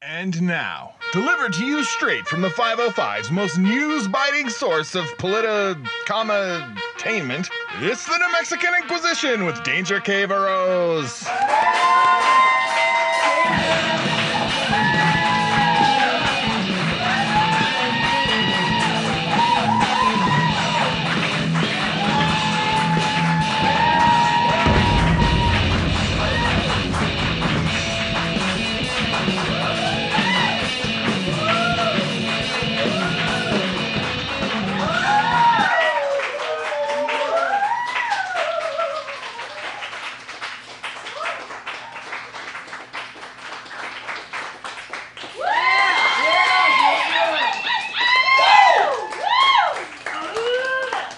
And now, delivered to you straight from the 505's most news-biting source of tainment, it's the New Mexican Inquisition with Danger K. Varoz.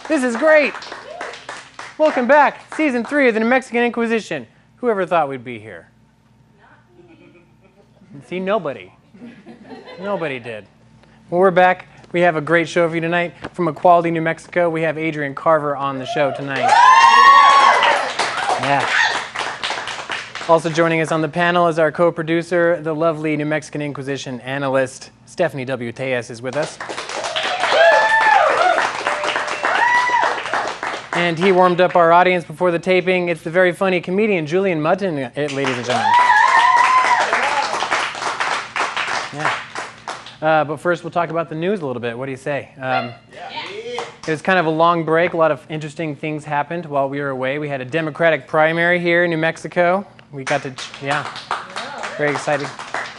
This is great. Welcome back. Season 3 of the New Mexican Inquisition. Whoever thought we'd be here? See, nobody. Nobody did. Well, we're back. We have a great show for you tonight. From Equality, New Mexico, we have Adrian Carver on the show tonight. Yeah. Also joining us on the panel is our co-producer, the lovely New Mexican Inquisition analyst, Stephanie W. Tejas is with us. And he warmed up our audience before the taping. It's the very funny comedian, Julian Motton, ladies and gentlemen. Yeah. But first, we'll talk about the news a little bit. What do you say? It was kind of a long break. A lot of interesting things happened while we were away. We had a Democratic primary here in New Mexico. We got to, very exciting.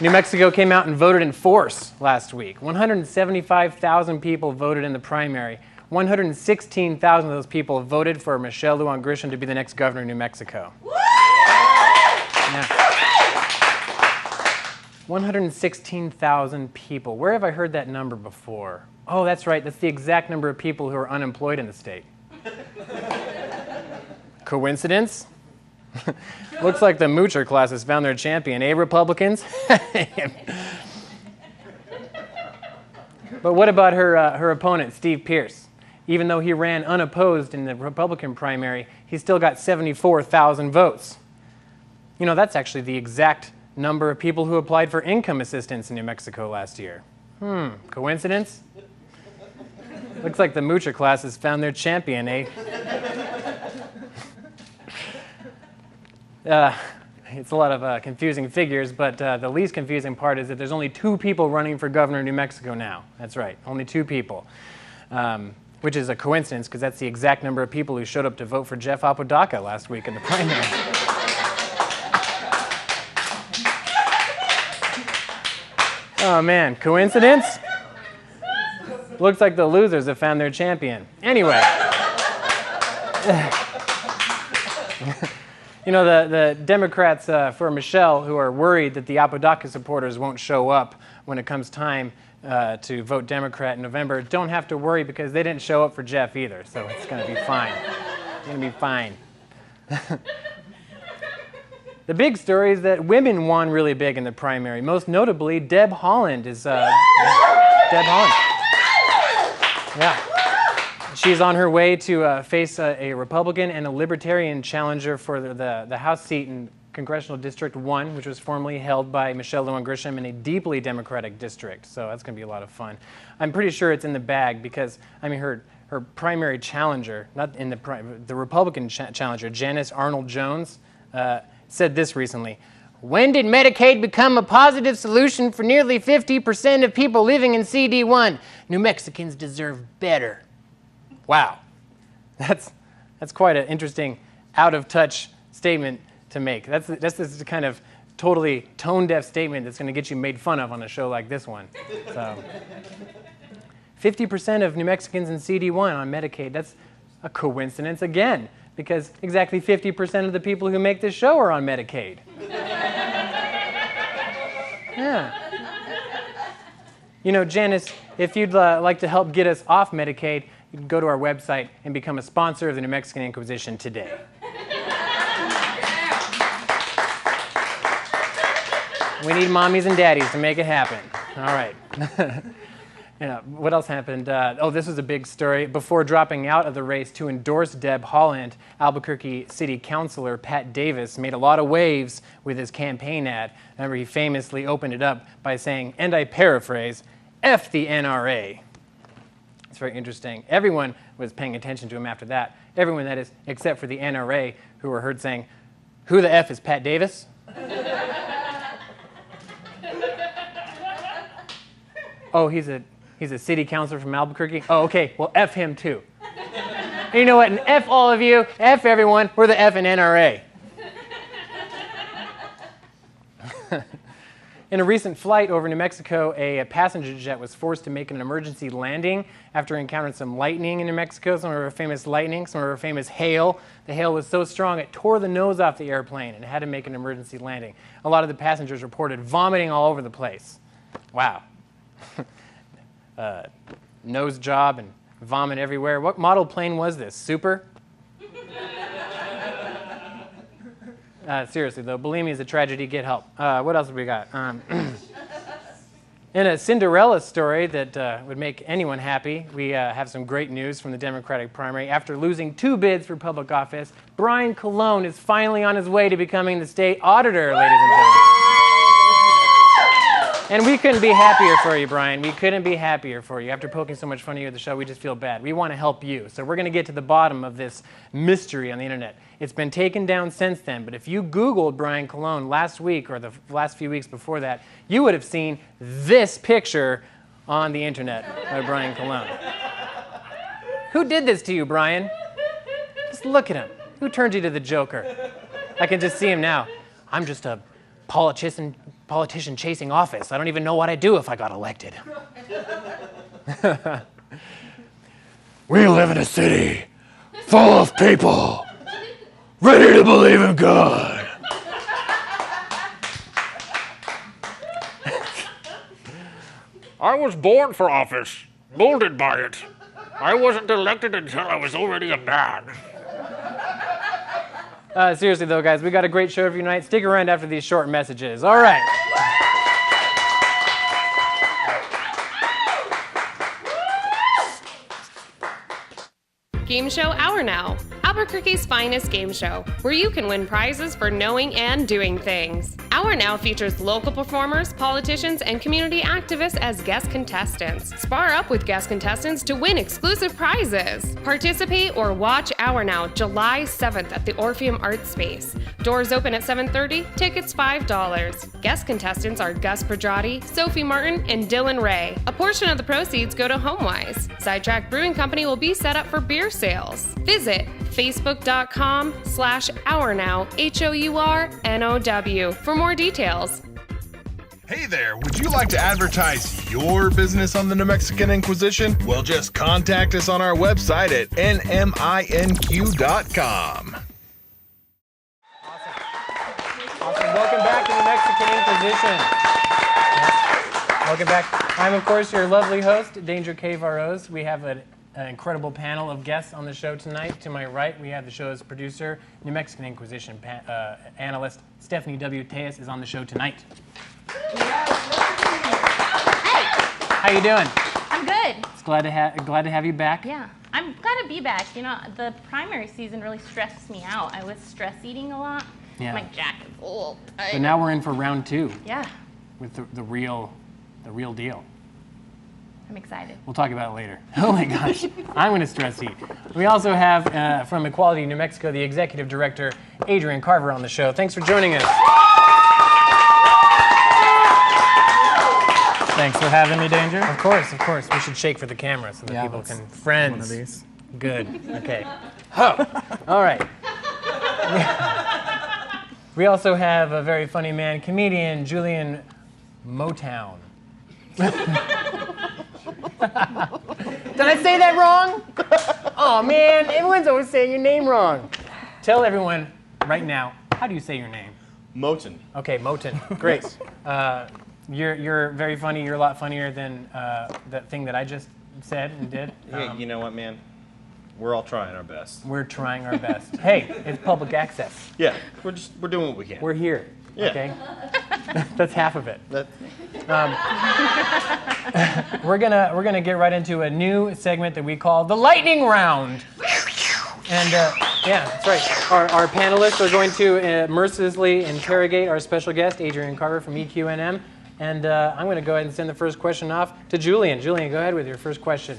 New Mexico came out and voted in force last week. 175,000 people voted in the primary. 116,000 of those people voted for Michelle Lujan Grisham to be the next governor of New Mexico. Yeah. 116,000 people. Where have I heard that number before? Oh, that's right. That's the exact number of people who are unemployed in the state. Coincidence? Looks like the moocher class has found their champion, eh, Republicans? But what about her opponent, Steve Pearce? Even though he ran unopposed in the Republican primary, he still got 74,000 votes. You know, that's actually the exact number of people who applied for income assistance in New Mexico last year. Coincidence? Looks like the moocher class has found their champion, eh? It's a lot of confusing figures, but the least confusing part is that there's only 2 people running for governor of New Mexico now. That's right, only 2 people. Which is a coincidence, because that's the exact number of people who showed up to vote for Jeff Apodaca last week in the primary. Oh man, coincidence? Looks like the losers have found their champion. Anyway. You know, the Democrats for Michelle, who are worried that the Apodaca supporters won't show up when it comes time to vote Democrat in November, don't have to worry because they didn't show up for Jeff either, so it's going to be fine. It's going to be fine. The big story is that women won really big in the primary. Most notably, Deb Haaland is Deb Haaland. Yeah. She's on her way to face a Republican and a Libertarian challenger for the House seat in Congressional District 1, which was formerly held by Michelle Lujan Grisham in a deeply Democratic district. So that's going to be a lot of fun. I'm pretty sure it's in the bag because, I mean, her primary challenger, not in the Republican challenger, Janice Arnold Jones, said this recently. When did Medicaid become a positive solution for nearly 50% of people living in CD1? New Mexicans deserve better. Wow. That's quite an interesting, out-of-touch statement to make. That's the kind of totally tone-deaf statement that's going to get you made fun of on a show like this one. So, 50% of New Mexicans in CD1 on Medicaid, that's a coincidence again, because exactly 50% of the people who make this show are on Medicaid. Yeah. You know, Janice, if you'd like to help get us off Medicaid, you can go to our website and become a sponsor of the New Mexican Inquisition today. We need mommies and daddies to make it happen. All right. What else happened? This was a big story. Before dropping out of the race to endorse Deb Haaland, Albuquerque City Councilor Pat Davis made a lot of waves with his campaign ad. Remember, he famously opened it up by saying, and I paraphrase, F the NRA. It's very interesting. Everyone was paying attention to him after that. Everyone, that is, except for the NRA, who were heard saying, who the F is Pat Davis? Oh, he's a city councilor from Albuquerque? Oh, okay, well, F him too. And you know what, and F all of you, F everyone, we're the F and NRA. In a recent flight over New Mexico, a passenger jet was forced to make an emergency landing after encountering some lightning in New Mexico, some of our famous lightning, some of our famous hail. The hail was so strong it tore the nose off the airplane and had to make an emergency landing. A lot of the passengers reported vomiting all over the place. Wow. Nose job and vomit everywhere. What model plane was this? Super? Seriously, though, bulimia is a tragedy. Get help. What else have we got? In a Cinderella story that would make anyone happy, we have some great news from the Democratic primary. After losing 2 bids for public office, Brian Colon is finally on his way to becoming the state auditor, ladies and gentlemen. And we couldn't be happier for you, Brian. We couldn't be happier for you. After poking so much fun at you at the show, we just feel bad. We want to help you. So we're going to get to the bottom of this mystery on the internet. It's been taken down since then, but if you Googled Brian Colon last week or the last few weeks before that, you would have seen this picture on the internet of Brian Colon. Who did this to you, Brian? Just look at him. Who turned you to the Joker? I can just see him now. I'm just a politician chasing office. I don't even know what I'd do if I got elected. We live in a city full of people ready to believe in God. I was born for office, molded by it. I wasn't elected until I was already a man. Seriously, though, guys, we got a great show for you tonight. Stick around after these short messages. All right. Game Show Hour Now, Albuquerque's finest game show, where you can win prizes for knowing and doing things. Hour Now features local performers, politicians, and community activists as guest contestants. Spar up with guest contestants to win exclusive prizes. Participate or watch Hour Now July 7th at the Orpheum Art Space. Doors open at 7:30, tickets $5. Guest contestants are Gus Pedrati, Sophie Martin, and Dylan Ray. A portion of the proceeds go to HomeWise. Sidetrack Brewing Company will be set up for beer sales. Visit facebook.com/hournow, HOURNOW, for more details. Hey there, would you like to advertise your business on the New Mexican Inquisition? Well, just contact us on our website at NMINQ.com. Awesome. Welcome back to the Mexican Inquisition. Welcome back. I'm, of course, your lovely host, Danger K. Varoz. We have an incredible panel of guests on the show tonight. To my right, we have the show's producer, New Mexican Inquisition analyst, Stephanie W. Tejas is on the show tonight. Hey! How you doing? I'm good. It's glad to have you back. Yeah, I'm glad to be back. You know, the primary season really stressed me out. I was stress eating a lot. Yeah. My jacket's a little tight. So now we're in for round 2. Yeah. With the real deal. I'm excited. We'll talk about it later. Oh my gosh, I'm going to stress eat. We also have, from Equality New Mexico, the executive director, Adrian Carver, on the show. Thanks for joining us. Thanks for having me, Danger. Of course. We should shake for the camera so that people can... Friends. One of these. Good, okay. Oh, all right. We also have a very funny man, comedian Julian Motown. Did I say that wrong? Oh man, everyone's always saying your name wrong. Tell everyone right now, how do you say your name? Motton. Okay, Motton. Great. You're very funny. You're a lot funnier than that thing that I just said and did. Hey, you know what, man? We're all trying our best. We're trying our best. Hey, it's public access. Yeah, we're doing what we can. We're here. Yeah. Okay. That's half of it. That, We're gonna get right into a new segment that we call the lightning round. And yeah, that's right. Our panelists are going to mercilessly interrogate our special guest, Adrian Carver from EQNM. And I'm going to go ahead and send the first question off to Julian. Julian, go ahead with your first question.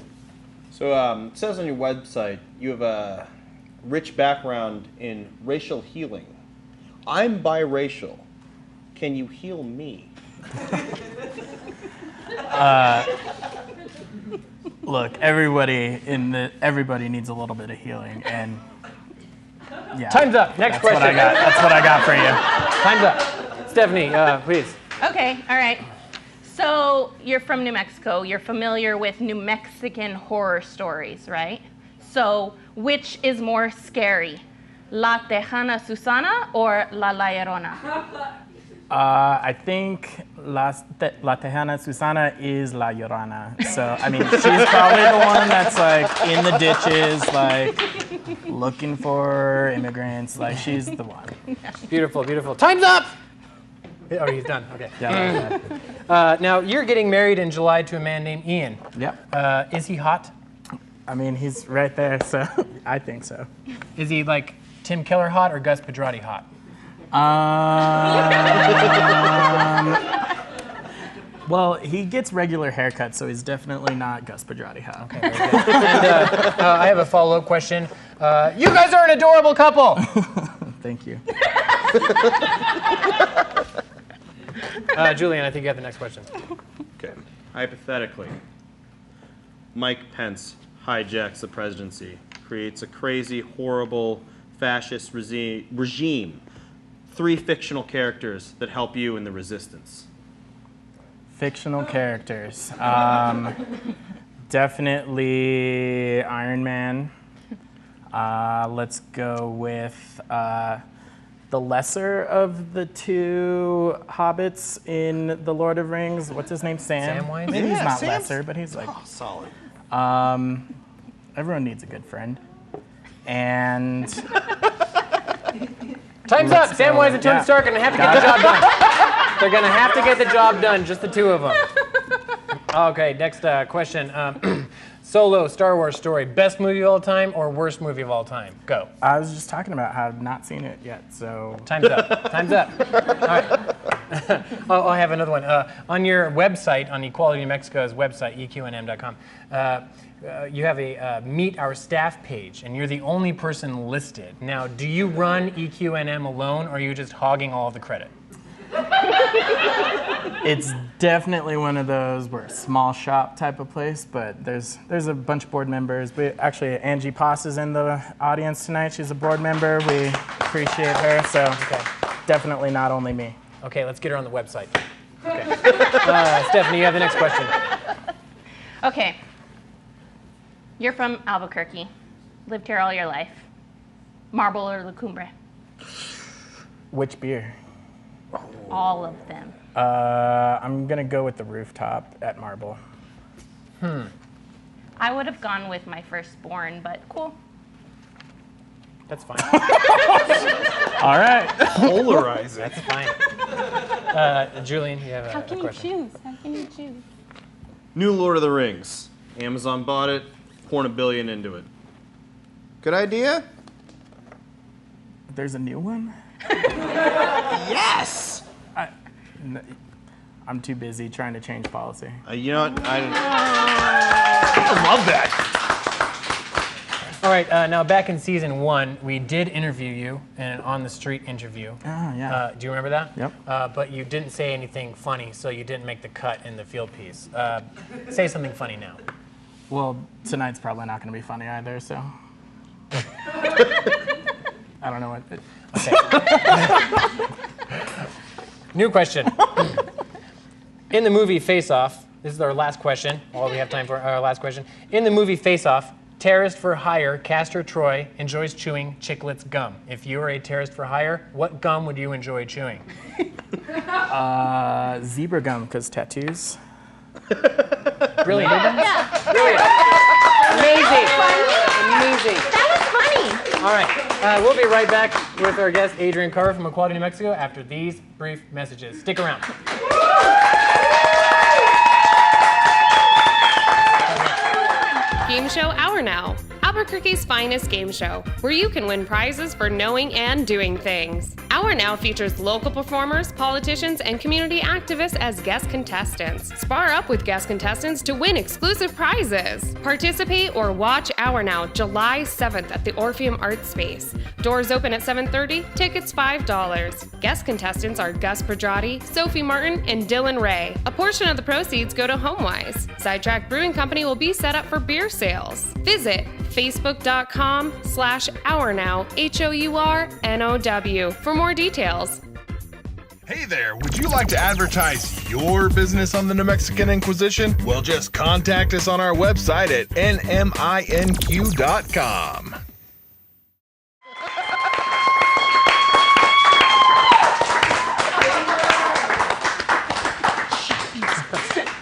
So it says on your website you have a rich background in racial healing. I'm biracial. Can you heal me? Look, everybody needs a little bit of healing, and yeah. Time's up. Next question. That's what I got for you. Time's up. Stephanie, please. Okay, all right. So you're from New Mexico. You're familiar with New Mexican horror stories, right? So which is more scary, La Tejana Susana or La Llorona? I think La Tejana Susana is La Llorona. So, I mean, she's probably the one that's, like, in the ditches, like, looking for immigrants. Like, she's the one. Beautiful, beautiful. Time's up! Oh, he's done. Okay. Yeah, now, you're getting married in July to a man named Ian. Yep. Is he hot? I mean, he's right there, so I think so. Is he like Tim Keller hot or Gus Pedrati hot? Well, he gets regular haircuts, so he's definitely not Gus Pedrati hot. Okay, very good. And I have a follow-up question. You guys are an adorable couple. Thank you. Julian, I think you have the next question. Okay. Hypothetically, Mike Pence hijacks the presidency, creates a crazy, horrible, fascist regime. 3 fictional characters that help you in the resistance. Fictional characters. Definitely Iron Man. Let's go with the lesser of the 2 hobbits in The Lord of Rings. What's his name? Sam? Samwise? Maybe he's not Sam's- lesser, but he's like... Oh, solid. Everyone needs a good friend. And... Time's up. Samwise and Tony Stark are going to have to get the job done. They're going to have to get the job done, just the 2 of them. Okay, next question. Solo, Star Wars story, best movie of all time or worst movie of all time? Go. I was just talking about how I've not seen it yet, so... Time's up. Time's up. All right. Oh, I have another one. On your website, on Equality New Mexico's website, eqnm.com, you have a Meet Our Staff page, and you're the only person listed. Now, do you run EQNM alone, or are you just hogging all of the credit? It's definitely one of those, we're a small shop type of place, but there's a bunch of board members. Actually, Angie Poss is in the audience tonight. She's a board member. We appreciate her, so definitely not only me. Okay, let's get her on the website. Okay. Stephanie, you have the next question. Okay. You're from Albuquerque. Lived here all your life. Marble or La Cumbre? Which beer? All of them. I'm gonna go with the rooftop at Marble. I would have gone with my firstborn, but cool. That's fine. All right. Polarizing. That's fine. Julian, you have a question. How can you choose? New Lord of the Rings. Amazon bought it, pouring $1 billion into it. Good idea? There's a new one? Yes! I'm too busy trying to change policy. You know what? I love that. All right, now back in season 1, we did interview you in an on-the-street interview. Oh, yeah. Do you remember that? Yep. But you didn't say anything funny, so you didn't make the cut in the field piece. Say something funny now. Well, tonight's probably not going to be funny either, so. I don't know what. Okay. New question. In the movie Face Off, this is our last question, all we have time for our last question. In the movie Face Off, terrorist for hire Castor Troy enjoys chewing Chiclets gum. If you were a terrorist for hire, what gum would you enjoy chewing? Zebra gum, because tattoos. Brilliant. Yeah. Brilliant. Amazing. Amazing. That was funny. All right. We'll be right back with our guest, Adrian Carver from Equality New Mexico, after these brief messages. Stick around. Game Show Hour Now, Albuquerque's finest game show, where you can win prizes for knowing and doing things. Hour Now features local performers, politicians, and community activists as guest contestants. Spar up with guest contestants to win exclusive prizes. Participate or watch Hour Now July 7th at the Orpheum Arts Space. Doors open at 7:30, tickets $5. Guest contestants are Gus Pedrati, Sophie Martin, and Dylan Ray. A portion of the proceeds go to HomeWise. Sidetrack Brewing Company will be set up for beer sales. Visit facebook.com/hournow, HOURNOW, for more details. Hey there, would you like to advertise your business on the New Mexican Inquisition? Well, just contact us on our website at NMINQ.com.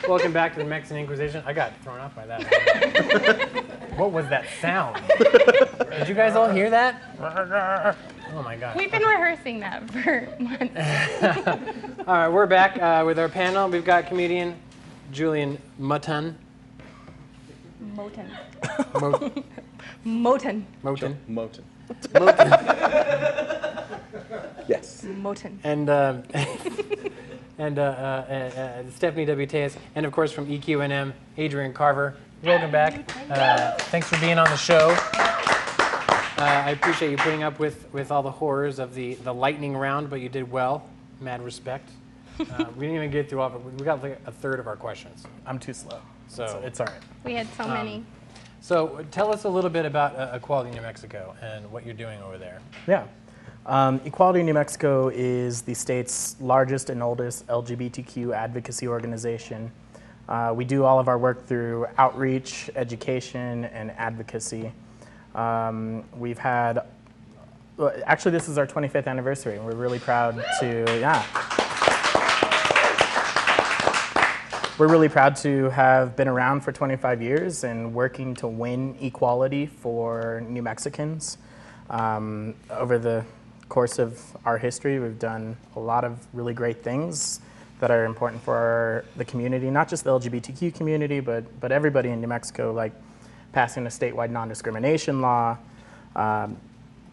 Welcome back to the Mexican Inquisition. I got thrown off by that. What was that sound? Did you guys all hear that? Oh my God. We've been rehearsing that for months. All right, we're back with our panel. We've got comedian Julian Motton. Motton. Motton. Motton. Yes. Motton. And Stephanie W. Tejas, and of course from EQ&M, Adrian Carver. Welcome back. Thanks for being on the show. I appreciate you putting up with all the horrors of the lightning round, but you did well. Mad respect. We didn't even get through all of it. We got like a third of our questions. I'm too slow, So it's all right. We had so many. So tell us a little bit about Equality New Mexico and what you're doing over there. Yeah. Equality New Mexico is the state's largest and oldest LGBTQ advocacy organization. We do all of our work through outreach, education, and advocacy. We've had, actually this is our 25th anniversary, and we're really proud to, We're really proud to have been around for 25 years and working to win equality for New Mexicans. Over the course of our history, we've done a lot of really great things that are important for the community, not just the LGBTQ community, but everybody in New Mexico, like passing a statewide non-discrimination law,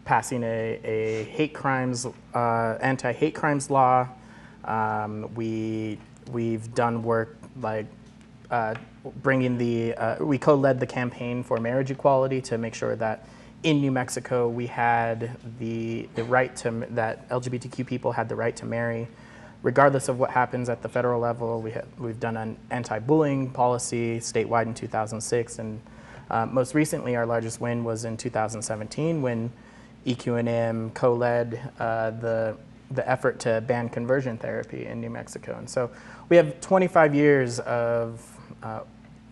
passing a hate crimes, anti-hate crimes law. We've done work like bringing we co-led the campaign for marriage equality to make sure that in New Mexico we had the right to, that LGBTQ people had the right to marry, regardless of what happens at the federal level. We've done an anti-bullying policy statewide in 2006, and most recently our largest win was in 2017 when EQ&M co-led the effort to ban conversion therapy in New Mexico. And so we have 25 years of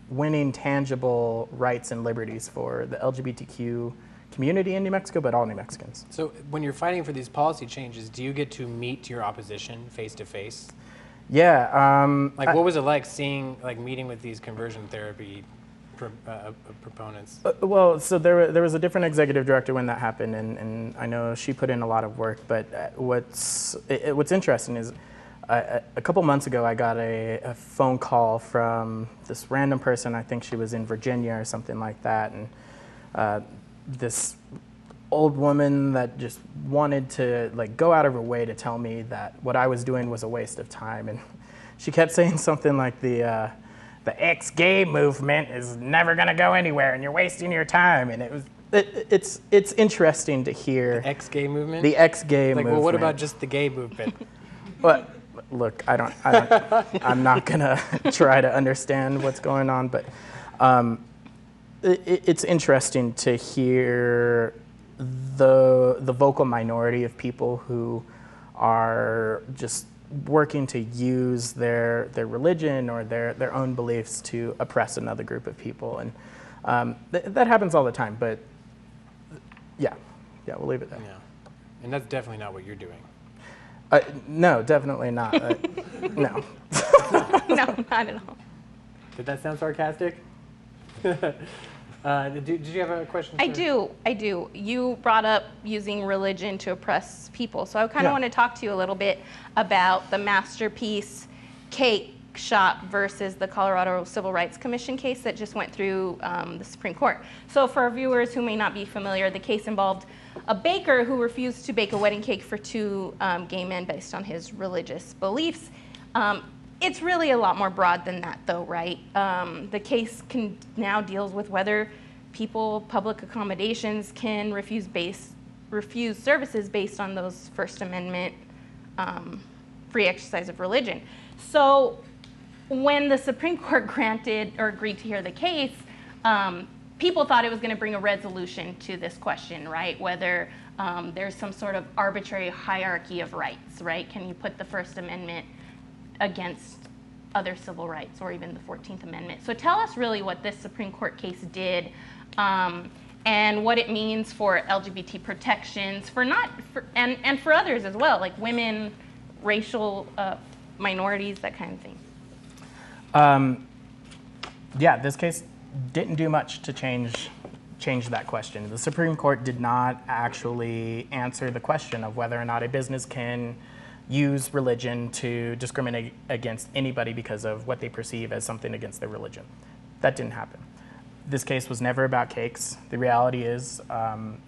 winning tangible rights and liberties for the LGBTQ community in New Mexico, but all New Mexicans. So when you're fighting for these policy changes, do you get to meet your opposition face to face? Yeah. What was it like meeting with these conversion therapy proponents? Well, so there was a different executive director when that happened, and I know she put in a lot of work, but what's interesting is a couple months ago I got a phone call from this random person. I think she was in Virginia or something like that, and this old woman that just wanted to go out of her way to tell me that what I was doing was a waste of time. And she kept saying something like the ex-gay movement is never gonna go anywhere and you're wasting your time. And it's interesting to hear. The ex-gay movement? The ex-gay movement. Well, what about just the gay movement? Well, look, I'm not gonna try to understand what's going on, but it's interesting to hear the vocal minority of people who are just working to use their religion or their own beliefs to oppress another group of people. And that happens all the time, but yeah, we'll leave it there. Yeah. And that's definitely not what you're doing. No, definitely not. No. No, not at all. Did that sound sarcastic? Did you have a question? I do. You brought up using religion to oppress people. So I kind of want to talk to you a little bit about the masterpiece Cakeshop versus the Colorado Civil Rights Commission case that just went through the Supreme Court. So for our viewers who may not be familiar, the case involved a baker who refused to bake a wedding cake for two gay men based on his religious beliefs. It's really a lot more broad than that, though, right? The case now deals with whether public accommodations can refuse services based on those First Amendment free exercise of religion. So when the Supreme Court granted or agreed to hear the case, people thought it was going to bring a resolution to this question, right? Whether there's some sort of arbitrary hierarchy of rights, right? Can you put the First Amendment against other civil rights or even the 14th Amendment? So tell us really what this Supreme Court case did and what it means for LGBT protections and for others as well, like women, racial minorities, that kind of thing. This case didn't do much to change that question. The Supreme Court did not actually answer the question of whether or not a business can use religion to discriminate against anybody because of what they perceive as something against their religion. That didn't happen. This case was never about cakes. The reality is,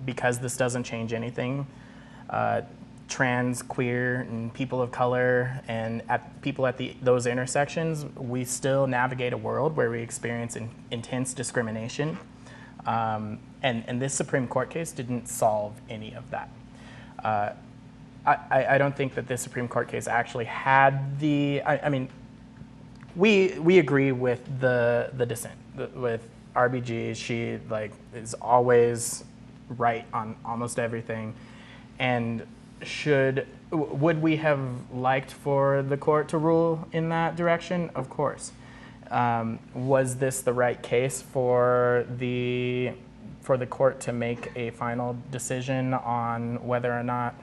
because this doesn't change anything, trans, queer, and people of color, and people at those intersections, we still navigate a world where we experience intense discrimination. And this Supreme Court case didn't solve any of that. I don't think that this Supreme Court case actually had we agree with the dissent, with RBG. She is always right on almost everything. And would we have liked for the court to rule in that direction? Of course. Was this the right case for the court to make a final decision on whether or not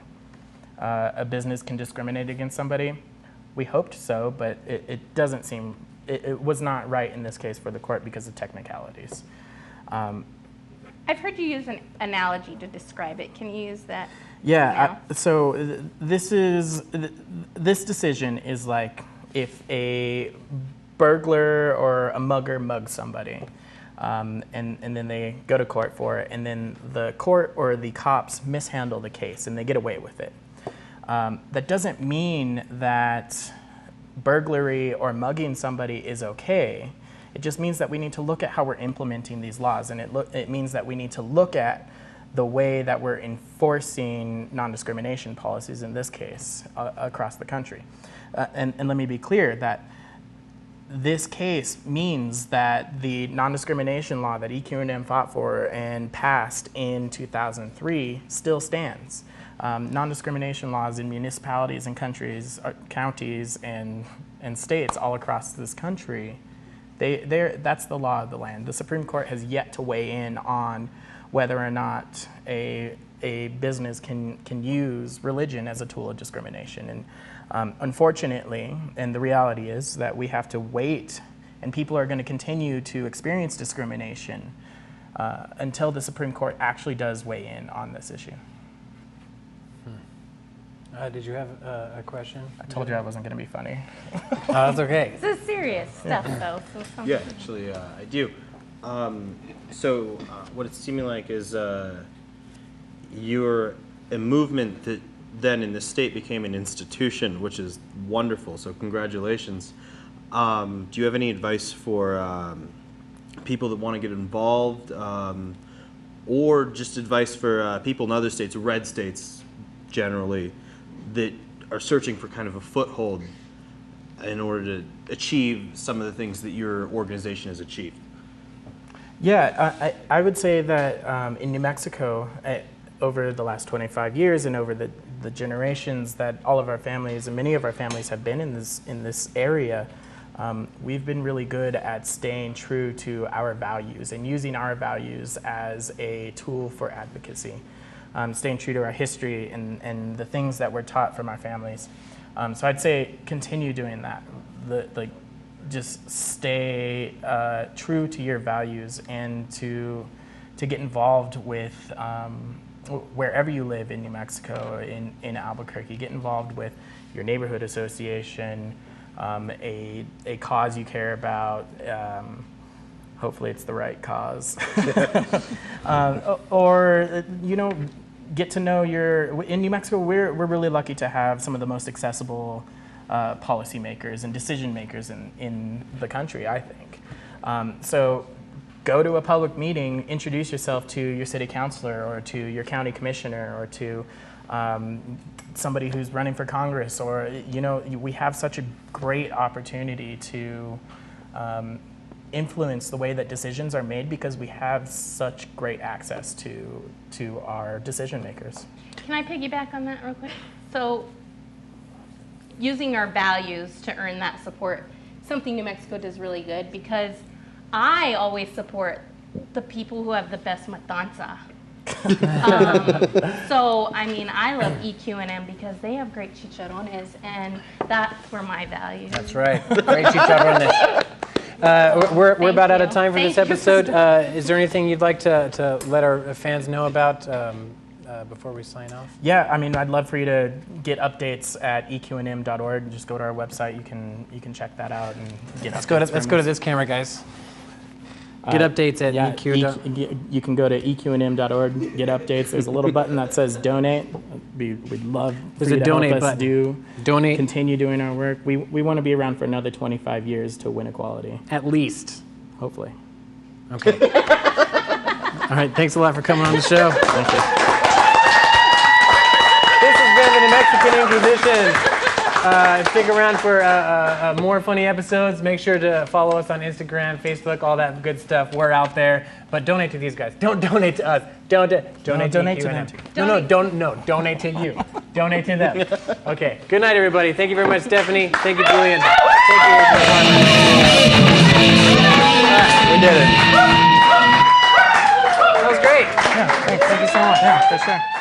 a business can discriminate against somebody? We hoped so, but it doesn't seem, it was not right in this case for the court because of technicalities. I've heard you use an analogy to describe it. Can you use that? Yeah, so this decision is like if a burglar or a mugger mugs somebody, and then they go to court for it, and then the court or the cops mishandle the case and they get away with it. That doesn't mean that burglary or mugging somebody is okay. It just means that we need to look at how we're implementing these laws, and it means that we need to look at the way that we're enforcing non-discrimination policies, in this case, across the country. And let me be clear that this case means that the non-discrimination law that EQ&M fought for and passed in 2003 still stands. Non-discrimination laws in municipalities and counties and states all across this country, that's the law of the land. The Supreme Court has yet to weigh in on whether or not a business can use religion as a tool of discrimination. And unfortunately, and the reality is that we have to wait, and people are going to continue to experience discrimination until the Supreme Court actually does weigh in on this issue. Did you have a question? I told you I wasn't going to be funny. That's okay. This is serious stuff, though. So Yeah, actually, I do. So what it's seeming like is you're a movement that then in the state became an institution, which is wonderful. So congratulations. Do you have any advice for people that want to get involved, or just advice for people in other states, red states generally, that are searching for kind of a foothold in order to achieve some of the things that your organization has achieved? Yeah, I would say that in New Mexico, over the last 25 years and over the generations that all of our families and many of our families have been in this area, we've been really good at staying true to our values and using our values as a tool for advocacy, staying true to our history and the things that we're taught from our families. So I'd say continue doing that. just stay true to your values and to get involved with wherever you live in New Mexico, in Albuquerque. Get involved with your neighborhood association, a cause you care about. Hopefully it's the right cause. Or, get to know in New Mexico, we're really lucky to have some of the most accessible policymakers and decision makers in the country, I think. So go to a public meeting, introduce yourself to your city councilor or to your county commissioner or to somebody who's running for Congress, or, we have such a great opportunity to influence the way that decisions are made because we have such great access to our decision makers. Can I piggyback on that real quick? So using our values to earn that support, something New Mexico does really good, because I always support the people who have the best matanza. So, I love EQ&M because they have great chicharrones, and that's where my value is. That's right. Great chicharrones. We're about out of time for this episode. Is there anything you'd like to let our fans know about before we sign off? Yeah, I'd love for you to get updates at eqnm.org. Just go to our website. You can check that out and get updates. Let's go to this camera, guys. Get updates at EQ. You can go to eqnm.org, get updates. There's a little button that says donate. We'd love for you to help us donate. Continue doing our work. We want to be around for another 25 years to win equality. At least. Hopefully. Okay. All right, thanks a lot for coming on the show. Thank you. This has been the New Mexican Inquisition. Stick around for more funny episodes. Make sure to follow us on Instagram, Facebook, all that good stuff. We're out there. But donate to these guys. Don't donate to us. Donate to them. Donate to you. Donate to them. Okay. Good night, everybody. Thank you very much, Stephanie. Thank you, Julian. Thank you, we did it. That was great. Yeah, thank you so much. Yeah, for sure.